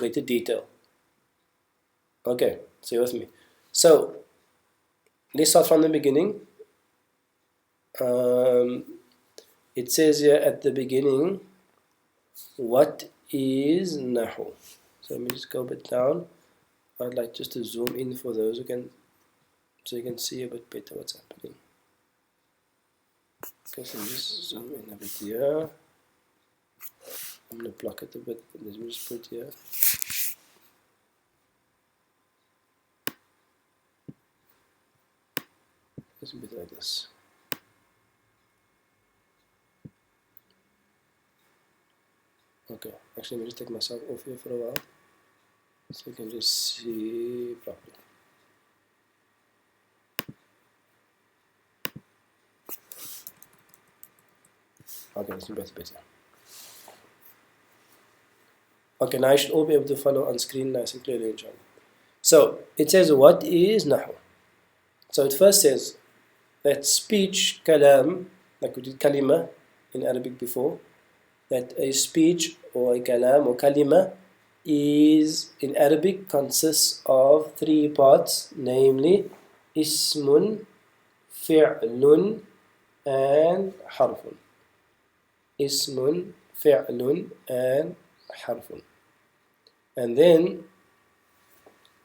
greater detail. Okay, so you're with me. So let's start from the beginning. It says here at the beginning, what is Nahwu? So let me just go a bit down. I'd like just to zoom in for those who can, so you can see a bit better what's happening. Okay, so just zoom in a bit here. I'm going to block it a bit, but let me just put it here. Just a bit like this. Okay, actually let me just take myself off here for a while, so you can just see properly. Okay, this is better. Okay, now I should all be able to follow on screen nice and clearly, inshallah. So it says, what is Nahwu? So it first says that speech, kalam, like we did kalima in Arabic before, that a speech or a kalam or kalima is in Arabic consists of three parts, namely ismun, fi'lun, and harfun. Ismun, fi'lun, and harfun. And then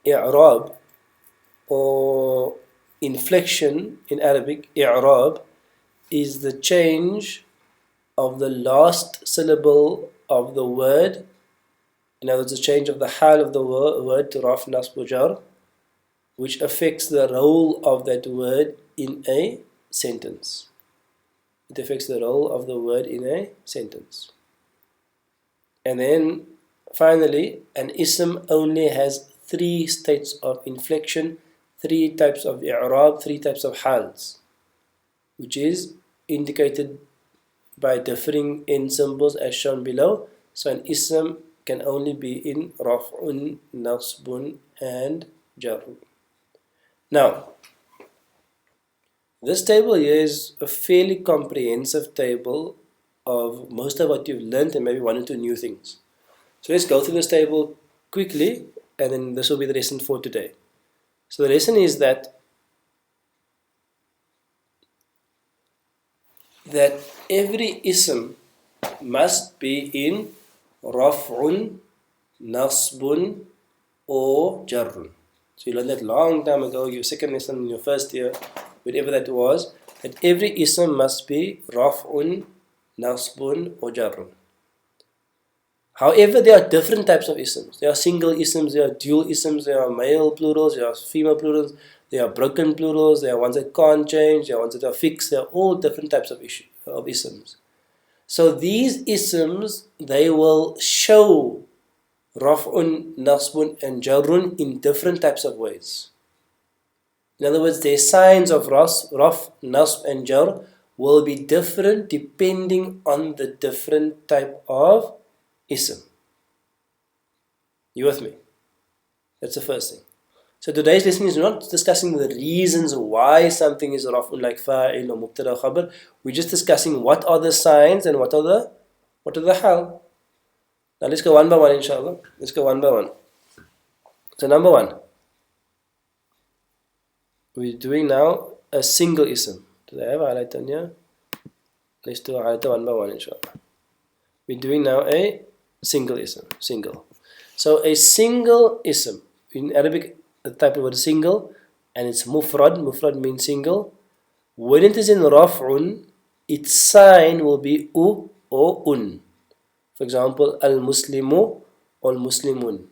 i'rab or inflection in Arabic, i'rab, is the change of the last syllable of the word. In other words, the change of the hal of the word to raf, nasb, jar, which affects the role of that word in a sentence. It affects the role of the word in a sentence. And then finally, an ism only has three states of inflection, three types of i'rab, three types of hals, which is indicated by differing end symbols as shown below. So an ism can only be in raf'un, nasbun, and jarrun. Now, this table here is a fairly comprehensive table of most of what you've learned and maybe one or two new things. So let's go through this table quickly, and then this will be the lesson for today. So the lesson is that every ism must be in raf'un, nasbun, or jarrun. So you learned that long time ago, your second lesson in your first year, whatever that was, that every ism must be raf'un, nasbun, or jarrun. However, there are different types of isms. There are single isms, there are dual isms, there are male plurals, there are female plurals, there are broken plurals, there are ones that can't change, there are ones that are fixed, there are all different types of isms. So these isms, they will show raf'un, nasbun, and jarrun in different types of ways. In other words, their signs of raf, nasb, and jar will be different depending on the different type of ism. You with me? That's the first thing. So today's lesson is not discussing the reasons why something is raf'un, like fa'il or mubtada khabar. We're just discussing what are the signs and what are the hal. Now let's go one by one, inshallah. Let's go one by one. So number one, we're doing now a single ism. Do they have a highlighter on here? Let's do a highlighter one by one, inshallah. We're doing now a single ism. Single. So a single ism, in Arabic, the type of word is single, and it's mufrad. Mufrad means single. When it is in raf'un, its sign will be u or un. For example, al-muslimu or al-muslimun.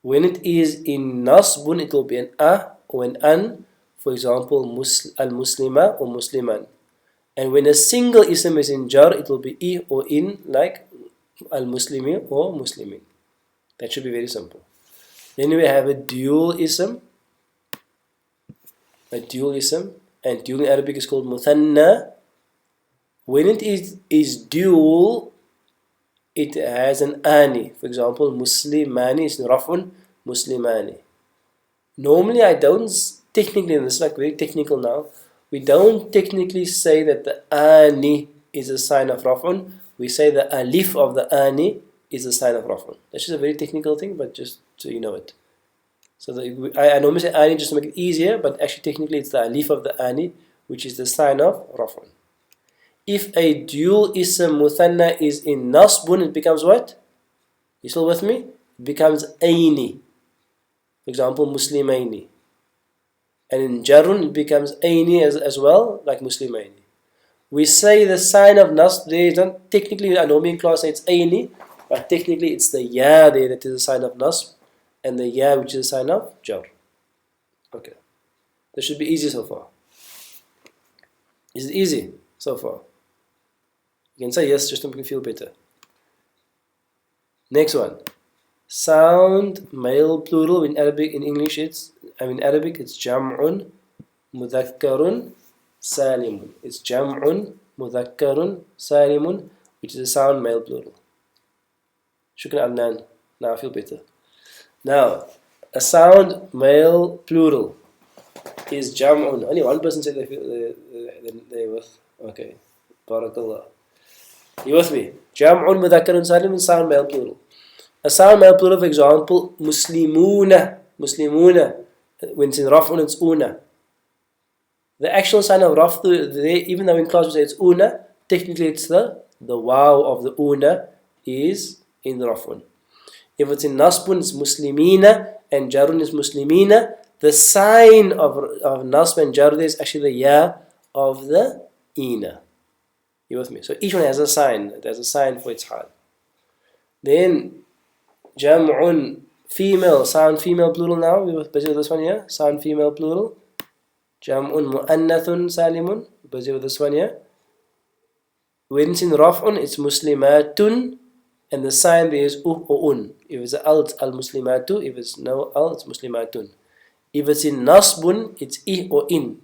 When it is in nasbun, it will be an a or an an. For example, al-muslima or musliman. And when a single ism is in jar, it will be i or in, like al-muslimi or muslimin. That should be very simple. Then we have a dual ism. A dual ism. And dual in Arabic is called muthanna. When it is dual, it has an ani. For example, muslimani is raf'un, muslimani. Normally I don't technically, and this is like very technical now, we don't technically say that the ani is a sign of raf'un. We say the alif of the ani is the sign of raf'un. That's just a very technical thing, but just so you know it. So I normally say ani just to make it easier, but actually technically it's the alif of the ani, which is the sign of raf'un. If a dual ism muthanna is in nasbun, it becomes what? You still with me? It becomes aini. For example, muslimaini. And in jarun, it becomes aini as well, like muslimaini. We say the sign of nasb there is not technically, I normally in class say it's aini, but technically it's the ya there that is the sign of nasb, and the ya which is the sign of jar. Okay. That should be easy so far. Is it easy so far? You can say yes just to make me feel better. Next one. Sound male plural in Arabic. In English it's jam'un mudhakkarun salimun. It's jam'un mudhakkarun salimun, which is a sound male plural. Shukran Adnan. Now I feel better. Now, a sound male plural is jam'un. Only one person said they're with. Okay. Barakallah. You with me? Jam'un mudhakkarun salimun, sound male plural. A sound male plural, for example, muslimuna. Muslimuna. When it's in raf'un, it's una. The actual sign of raf, even though in class we say it's una, technically it's the waw of the una is in raf'un. If it's in nasbun, it's muslimina, and jarun is muslimina. The sign of nasb and jar is actually the ya of the ina. You with me? So each one has a sign. There's a sign for its hal. Then jam'un female, sound female plural now. We're busy with this one here. Sound female plural. Jam'un mu'annathun salimun. Busy with this one here. When it's in raf'un, it's muslimatun, and the sign there is or un. If it's al, it's al muslimatu. If it's no al, it's muslimatun. If it's in nasbun, it's or in.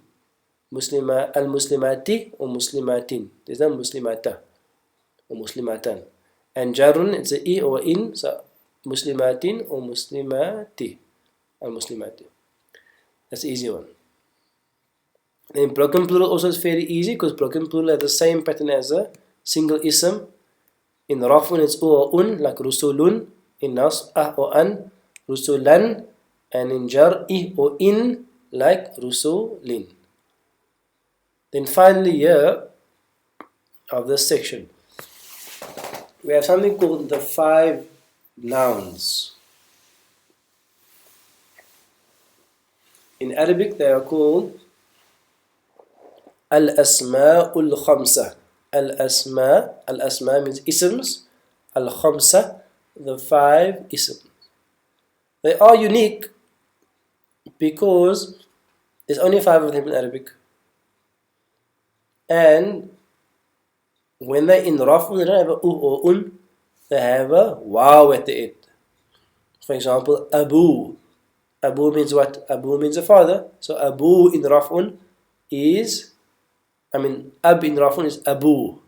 Muslima al muslimati or muslimatin. There's no muslimata or muslimatan. And jarun, it's a or in. So muslimatin or muslimati. Al muslimati. That's the easy one. Then broken plural also is very easy because broken plural has the same pattern as a single ism. In rafun it's or un, like rusulun. In nasb or an, rusulan. And in jar or in, like rusulin. Then finally here of this section, we have something called the 5 nouns. In Arabic they are called al-asma'ul khamsa. Al-asma means isms. Al-khamsa, the 5 isms. They are unique because there's only 5 of them in Arabic. And when they're in raf'un, they don't have a u or un, they have a waw at the end. For example, abu. Abu means what? Abu means a father. So abu in raf'un is, ab in raf'un is abu.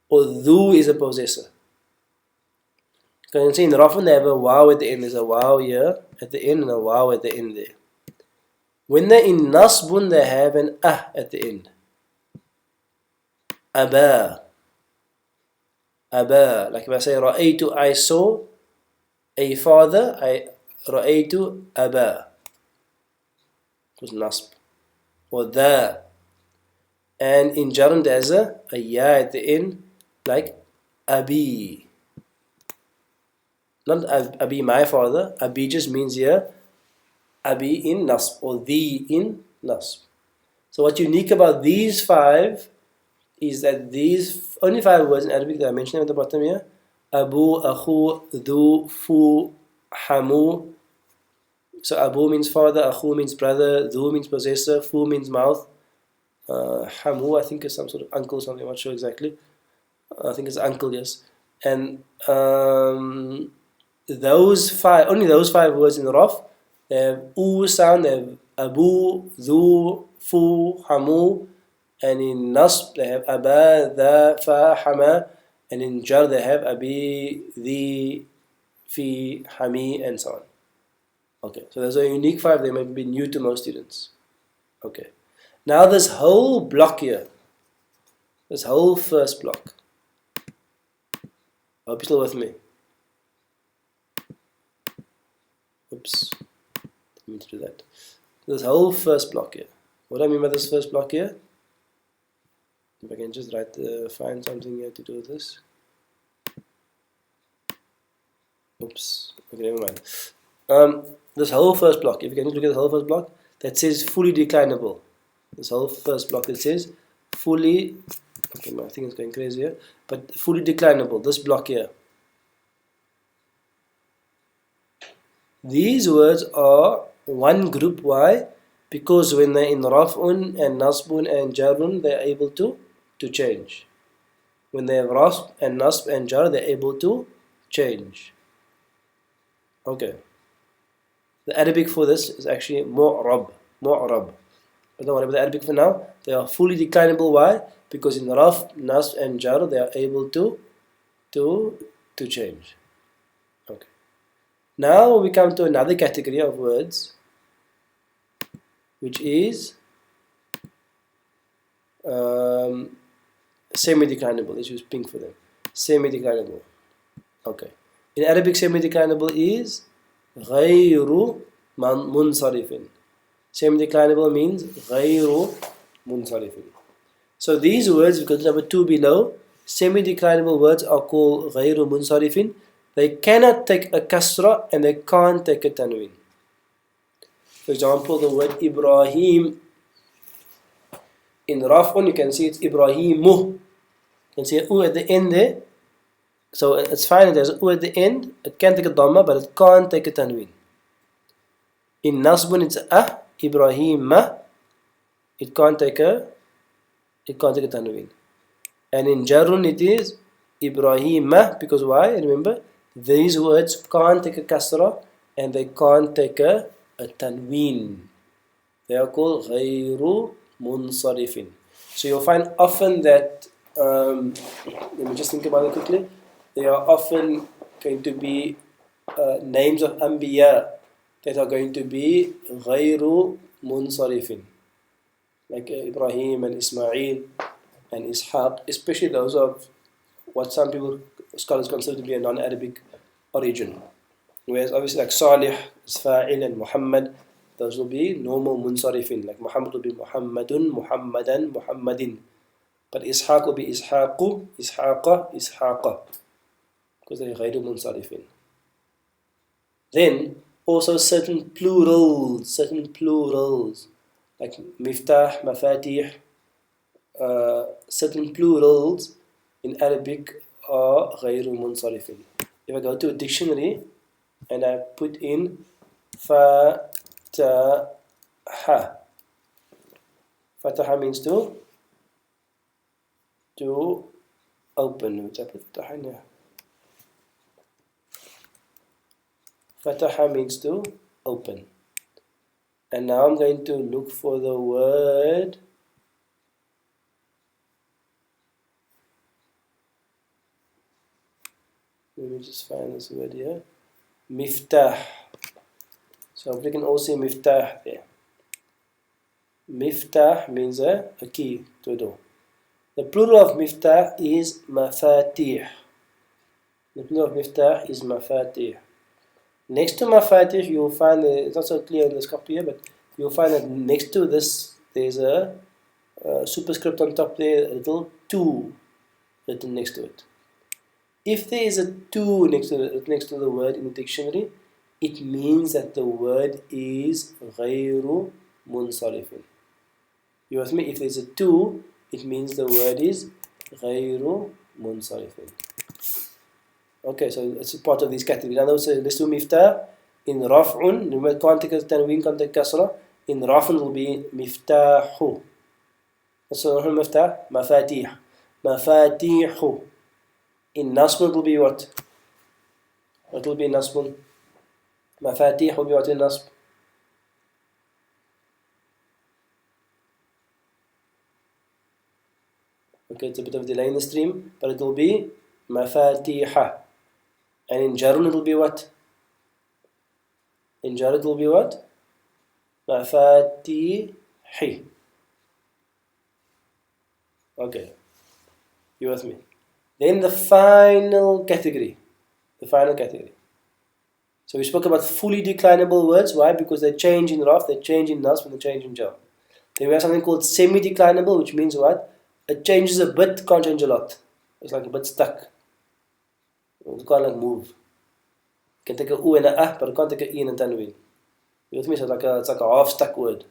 Or dhu is a possessor. You can see in raf'un they have a waw at the end. There's a waw here at the end and a waw at the end there. When they're in nasbun, they have an at the end. Aba. Aba. Like if I say ra'aytu, I saw a father, ra'aytu aba. It was nasb. Or da. And in jarun there's a ya at the end, like abi. Not abi my father. Abi just means here abi in nasb or the in nasb. So what's unique about these 5 is that these only 5 words in Arabic that I mentioned at the bottom here: abu, akhu, dhu, fu, hamu. So abu means father, akhu means brother, dhu means possessor, fu means mouth, hamu I think is some sort of uncle, something, I'm not sure exactly. I think it's uncle, yes. And those 5, only those 5 words in the raf, they have u sound. They have abu, dhu, fu, hamu. And in nasb they have aba, dha, fa, hama. And in jar they have abi, the, fi, hami, and so on. Okay, so there's a unique 5. They might be new to most students. Okay, now this whole block here, this whole first block, I hope you're still with me. Oops, I mean to do that. This whole first block here. What do I mean by this first block here? If I can just find something here to do with this. Oops, okay, never mind. This whole first block, if you can look at the whole first block, that says fully declinable. This whole first block that says fully, okay, my thing is going crazy here, but fully declinable, this block here. These words are one group. Why? Because when they're in Raf'un and Nasbun and Jarun, they're able to change. When they have Raf and Nasb and Jar, they're able to change. Okay. The Arabic for this is actually Mu'rab. Mu'rab. But don't worry about the Arabic for now. They are fully declinable. Why? Because in Raf, Nasb and Jar, they are able to change. Okay. Now we come to another category of words, which is semi-declinable. Let's use pink for them. Semi-declinable. Okay. In Arabic, semi-declinable is غير منصرف. Semi-declinable means غير منصرف. So these words, because number 2 below, semi-declinable words are called غير منصرف. They cannot take a kasra and they can't take a tanween. For example, the word Ibrahim. In Raf'un, you can see it's Ibrahimu. You can see U at the end there. So it's fine, there's U at the end. It can take a dhamma, but it can't take a tanween. In Nasbun, it's Ibrahima. It can't take a tanween. And in Jarun, it is Ibrahima. Because why? Remember, these words can't take a kasra and they can't take a tanween. They are called غير منصرف. So you'll find often that, let me just think about it quickly. They are often going to be names of Anbiya that are going to be غير منصرف, like Ibrahim and Ismail and Ishaq, especially those of what some scholars consider to be a non-Arabic origin. Whereas obviously like Salih, Isfa'il and Muhammad, those will be normal munsarifin. Like Muhammad will be Muhammadun, Muhammadan, Muhammadin. But Ishaq will be Ishaqu, Ishaqa, Ishaqa. Because they're غير munsarifin. Then also certain plurals, like Miftah, Mafatih, certain plurals in Arabic are غير munsarifin. If I go to a dictionary and I put in Fataha. Fataha means to open. Which I put Fataha in here. Fataha means to open. And now I'm going to look for the word let me just find this word here. Miftah. So we can also see Miftah there. Miftah means a key to a door. The plural of Miftah is Mafatih. The plural of Miftah is Mafatih. Next to Mafatih, you will find, it's not so clear in this copy here, but you will find that next to this, there's a superscript on top there, a little 2 written next to it. If there is a 2 next to the word in the dictionary, it means that the word is غير منصرف. You with me? If there's a 2, it means the word is غير منصرف. Okay, so it's a part of these categories. Now let's do Miftah. In Raf'un, remember can't take a tanween, can't take kasra. In Raf'un will be Miftahu. So Miftah, Mafatih. Mafatihu. In Nasbun will be what? What will be in Nasbun? Mafatih will be what in Nasb? Okay, it's a bit of delay in the stream, but it will be Mafatiha. And in Jarun it will be what? In Jar it will be what? Mafatihi. Okay, you with me? Then the final category. So we spoke about fully declinable words. Why? Because they change in raf, they change in nasb, and they change in jar. Then we have something called semi-declinable, which means what? It changes a bit, can't change a lot. It's like a bit stuck. You can't like move. You can take a u and a ah, but you can't take a e and a tanween. You know what I mean? So it's like a half-stuck word.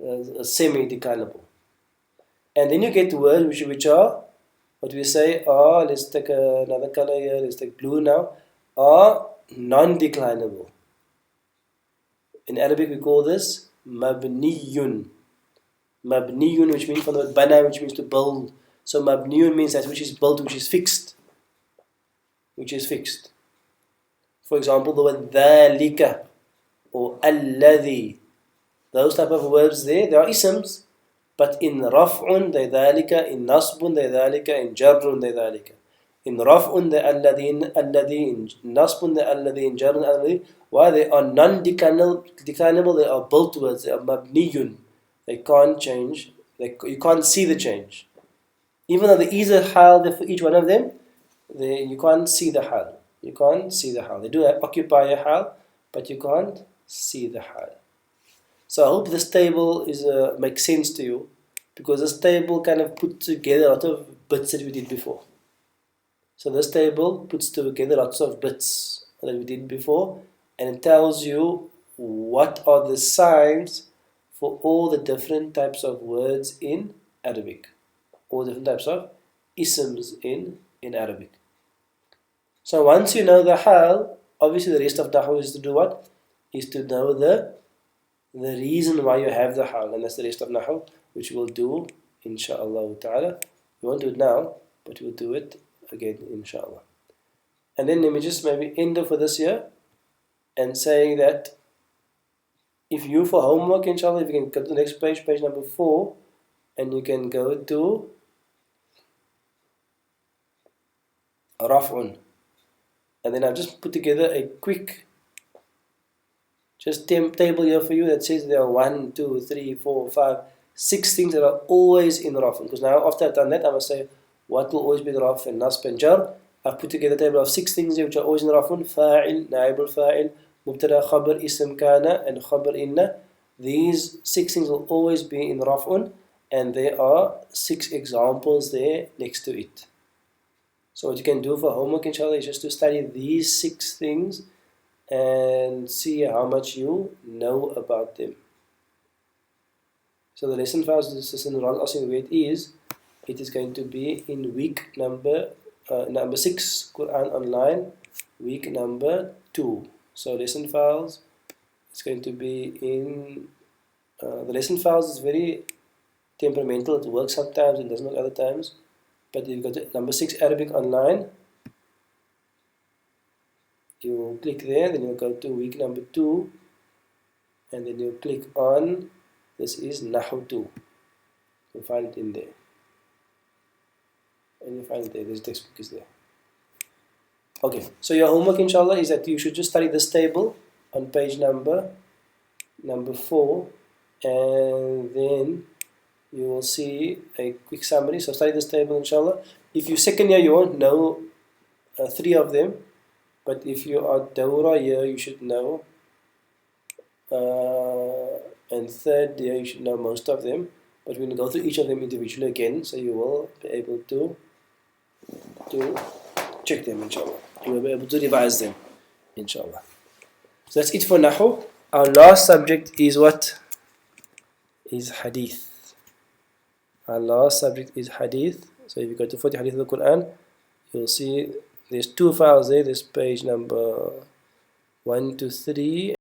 A semi-declinable. And then you get words which are, what we say, let's take another color here, let's take blue now, are non-declinable. In Arabic we call this mabniyun. Mabniyun, which means from the word bana, which means to build. So mabniyun means that which is built, which is fixed. Which is fixed. For example, the word dhalika or alladhi. Those type of verbs there, they are isms. But in raf'un, they dhalika, in nasbun, they dhalika, in jarrun, they dhalika. In raf'un, they alladhi, in nasbun, they alladhi, in jarrun, alladhi. Why? They are non-declinable, they are built words, they are mabniyun. They can't change, you can't see the change. Even though there is a hal there for each one of them, you can't see the hal. You can't see the hal. They do occupy a hal, but you can't see the hal. So I hope this table makes sense to you, because this table kind of put together a lot of bits that we did before. So this table puts together lots of bits that we did before, and it tells you what are the signs for all the different types of words in Arabic, all different types of isms in Arabic. So once you know the hal, obviously the rest of Nahwu is to do what? Is to know the reason why you have the hal, and that's the rest of Nahwu, which we'll do insha'Allah ta'ala. We won't do it now, but we'll do it again insha'Allah. And then let me just maybe end off for this year and saying that if you for homework inshallah, if you can go to the next page, page number 4, and you can go to raf'un, and then I've just put together a quick table here for you that says there are 1, 2, 3, 4, 5, 6 things that are always in raf. Because now after I've done that, I must say what will always be in raf and nasb and jar. I've put together a table of 6 things here which are always in rafun: fa'il, na'ib al-fa'il, mubtada, khabar, ism kana, and khabar inna. These 6 things will always be in rafun, and there are 6 examples there next to it. So what you can do for homework inshallah is just to study these 6 things and see how much you know about them. So the lesson files, this is asking where it is going to be in week number 6, Quran Online, week number 2. So lesson files, it's going to be in, the lesson files is very temperamental, it works sometimes, it doesn't work other times. But you've got to number 6 Arabic Online. You click there, then you'll go to week number 2, and then you click on, this is Nahwu 2. You'll find it in there. And you find it there, this textbook is there. Okay, so your homework inshallah is that you should just study this table on page number 4, and then you will see a quick summary. So study this table inshallah. If you second year, you won't know 3 of them, but if you are Dawra year, you should know, and third year, you should know most of them. But we're going to go through each of them individually again, so you will be able to check them inshallah. You will be able to revise them inshallah. So that's it for Nahwu. Our last subject is what? Is Hadith. Our last subject is Hadith. So if you go to 40 Hadith of the Quran, you'll see there's 2 files there. There's page number 1 to 3